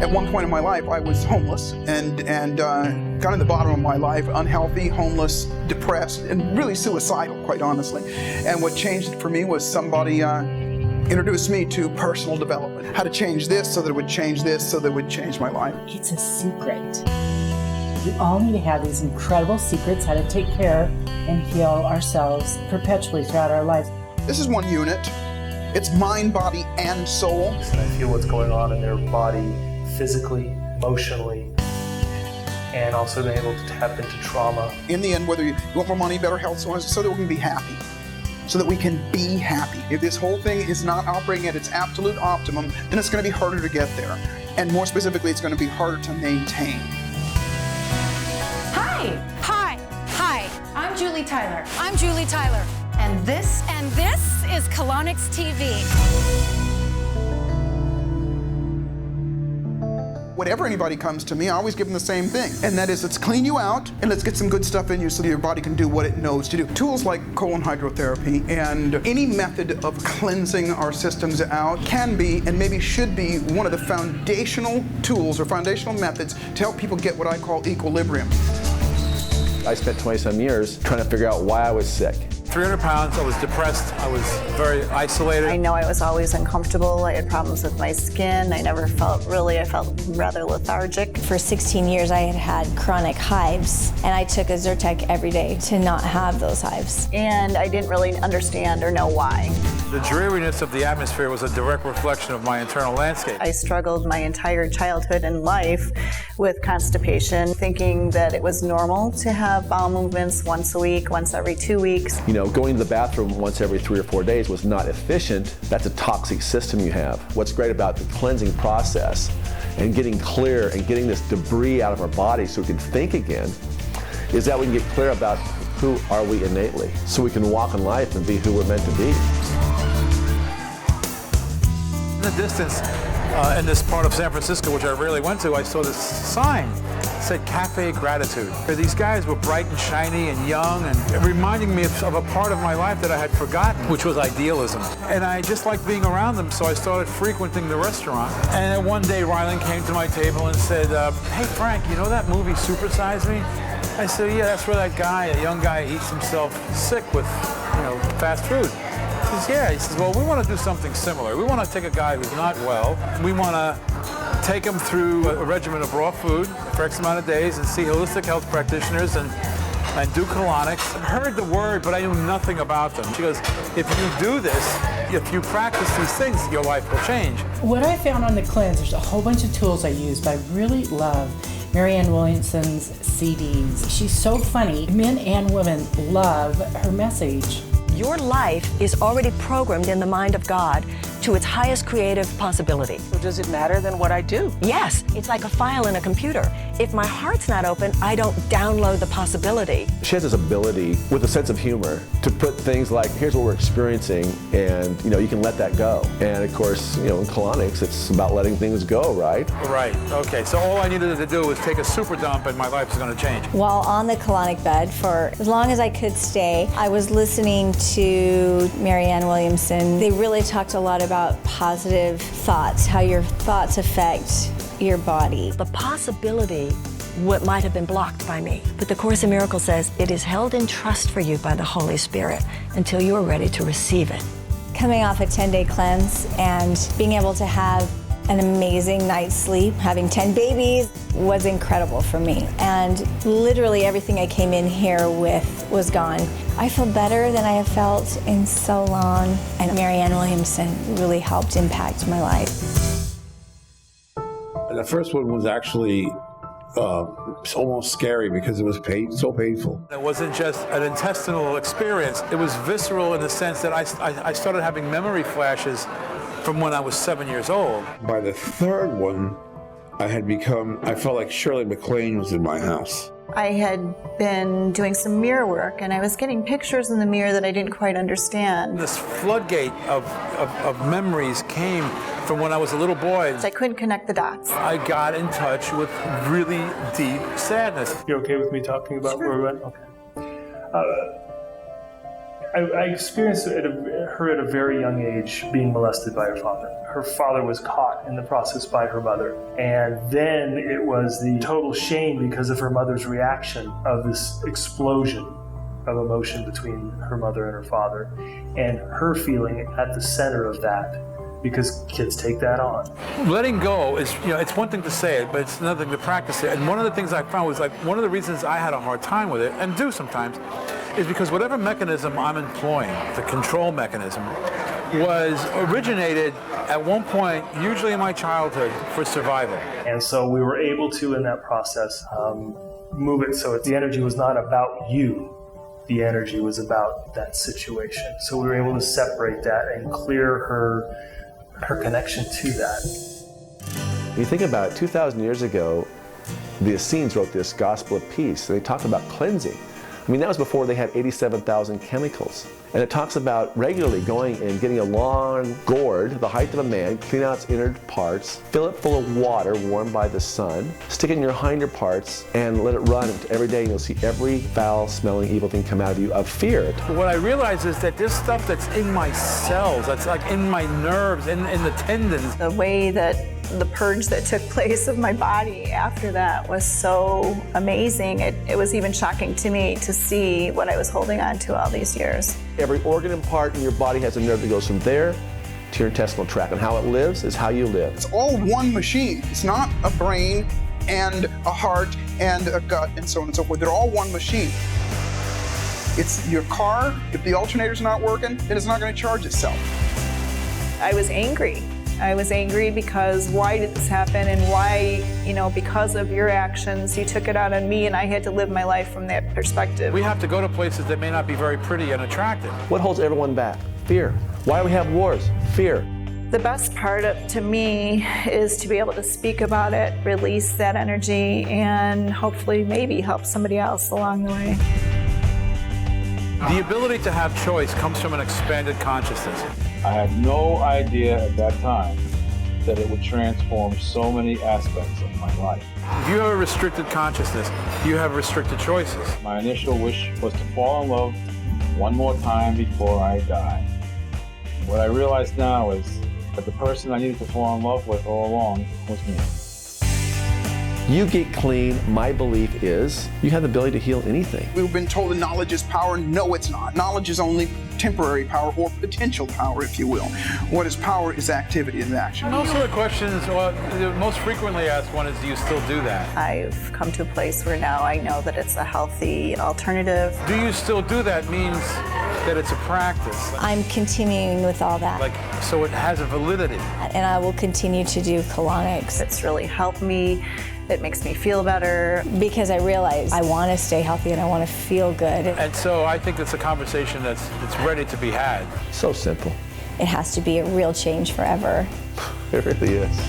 At one point in my life, I was homeless and got in the bottom of my life, unhealthy, homeless, depressed, and really suicidal, quite honestly. And what changed it for me was somebody introduced me to personal development. How to change this so that it would change this, so that it would change my life. It's a secret. We all need to have these incredible secrets, how to take care and heal ourselves perpetually throughout our lives. This is one unit. It's mind, body, and soul. And I feel what's going on in their body physically, emotionally, and also being able to tap into trauma. In the end, whether you want more money, better health, so that we can be happy. So that we can be happy. If this whole thing is not operating at its absolute optimum, then it's going to be harder to get there. And more specifically, it's going to be harder to maintain. Hi. Hi. Hi. I'm Julie Tyler. I'm Julie Tyler. And this is Colonics TV. Whenever anybody comes to me, I always give them the same thing. And that is, let's clean you out and let's get some good stuff in you so that your body can do what it knows to do. Tools like colon hydrotherapy and any method of cleansing our systems out can be, and maybe should be, one of the foundational tools or foundational methods to help people get what I call equilibrium. I spent 20-some years trying to figure out why I was sick. 300 pounds, I was depressed, I was very isolated. I know I was always uncomfortable, I had problems with my skin, I felt rather lethargic. For 16 years I had had chronic hives, and I took a Zyrtec every day to not have those hives. And I didn't really understand or know why. The dreariness of the atmosphere was a direct reflection of my internal landscape. I struggled my entire childhood and life with constipation, thinking that it was normal to have bowel movements once a week, once every 2 weeks. You know, going to the bathroom once every 3 or 4 days was not efficient. That's a toxic system you have. What's great about the cleansing process and getting clear and getting this debris out of our body so we can think again is that we can get clear about who are we innately so we can walk in life and be who we're meant to be. In the distance, in this part of San Francisco, which I rarely went to, I saw this sign. It said Cafe Gratitude. These guys were bright and shiny and young and reminding me of a part of my life that I had forgotten, which was idealism. And I just liked being around them, so I started frequenting the restaurant. And then one day, Rylan came to my table and said, hey, Frank, you know that movie Super Size Me? I said, yeah, that's where that guy, a young guy, eats himself sick with, fast food. He says, yeah. He says, well, we want to do something similar. We want to take a guy who's not well. We want to take him through a regimen of raw food for X amount of days and see holistic health practitioners and do colonics. I heard the word, but I knew nothing about them. She goes, if you do this, if you practice these things, your life will change. What I found on the cleanse, there's a whole bunch of tools I use, but I really love Marianne Williamson's CDs. She's so funny. Men and women love her message. Your life is already programmed in the mind of God to its highest creative possibility. So does it matter then what I do? Yes, it's like a file in a computer. If my heart's not open, I don't download the possibility. She has this ability with a sense of humor to put things like, here's what we're experiencing, and you can let that go. And of course, in colonics, it's about letting things go, right? Right, okay, so all I needed to do was take a super dump and my life is going to change. While on the colonic bed for as long as I could stay, I was listening to Marianne Williamson. They really talked a lot about positive thoughts, how your thoughts affect your body. The possibility what might have been blocked by me. But the Course in Miracles says it is held in trust for you by the Holy Spirit until you are ready to receive it. Coming off a 10-day cleanse and being able to have an amazing night's sleep, having 10 babies was incredible for me. And literally everything I came in here with was gone. I feel better than I have felt in so long. And Marianne Williamson really helped impact my life. The first one was actually almost scary because it was so painful. It wasn't just an intestinal experience. It was visceral in the sense that I started having memory flashes from when I was 7 years old. By the third one, I felt like Shirley MacLaine was in my house. I had been doing some mirror work and I was getting pictures in the mirror that I didn't quite understand. This floodgate of memories came from when I was a little boy. I couldn't connect the dots. I got in touch with really deep sadness. You okay with me talking about where we went? Okay. I experienced her at a very young age being molested by her father. Her father was caught in the process by her mother. And then it was the total shame because of her mother's reaction of this explosion of emotion between her mother and her father, and her feeling at the center of that, because kids take that on. Letting go is, it's one thing to say it, but it's another thing to practice it. And one of the things I found was, like, one of the reasons I had a hard time with it, and do sometimes, is because whatever mechanism I'm employing, the control mechanism, was originated at one point, usually in my childhood, for survival. And so we were able to, in that process, move it so the energy was not about you. The energy was about that situation. So we were able to separate that and clear her connection to that. You think about it, 2,000 years ago, the Essenes wrote this Gospel of Peace. They talked about cleansing. I mean, that was before they had 87,000 chemicals. And it talks about regularly going and getting a long gourd, the height of a man, clean out its inner parts, fill it full of water warmed by the sun, stick it in your hinder parts, and let it run every day, and you'll see every foul-smelling evil thing come out of you of fear. What I realize is that there's stuff that's in my cells, that's like in my nerves, in the tendons. The way that the purge that took place of my body after that was so amazing. It was even shocking to me to see what I was holding on to all these years. Every organ and part in your body has a nerve that goes from there to your intestinal tract, and how it lives is how you live. It's all one machine. It's not a brain and a heart and a gut and so on and so forth. They're all one machine. It's your car. If the alternator's not working, then it's not going to charge itself. I was angry. I was angry because why did this happen, and why, because of your actions, you took it out on me, and I had to live my life from that perspective. We have to go to places that may not be very pretty and attractive. What holds everyone back? Fear. Why do we have wars? Fear. The best part to me is to be able to speak about it, release that energy, and hopefully maybe help somebody else along the way. The ability to have choice comes from an expanded consciousness. I had no idea at that time that it would transform so many aspects of my life. If you have a restricted consciousness, you have restricted choices. My initial wish was to fall in love one more time before I die. What I realize now is that the person I needed to fall in love with all along was me. You get clean, my belief is, you have the ability to heal anything. We've been told that knowledge is power. No, it's not. Knowledge is only temporary power, or potential power, if you will. What is power is activity and action. Most of the questions, the most frequently asked one is, do you still do that? I've come to a place where now I know that it's a healthy alternative. Do you still do that means that it's a practice. I'm continuing with all that. So it has a validity. And I will continue to do colonics. It's really helped me. It makes me feel better. Because I realize I want to stay healthy and I want to feel good. And so I think it's a conversation that's ready to be had. So simple. It has to be a real change forever. It really is.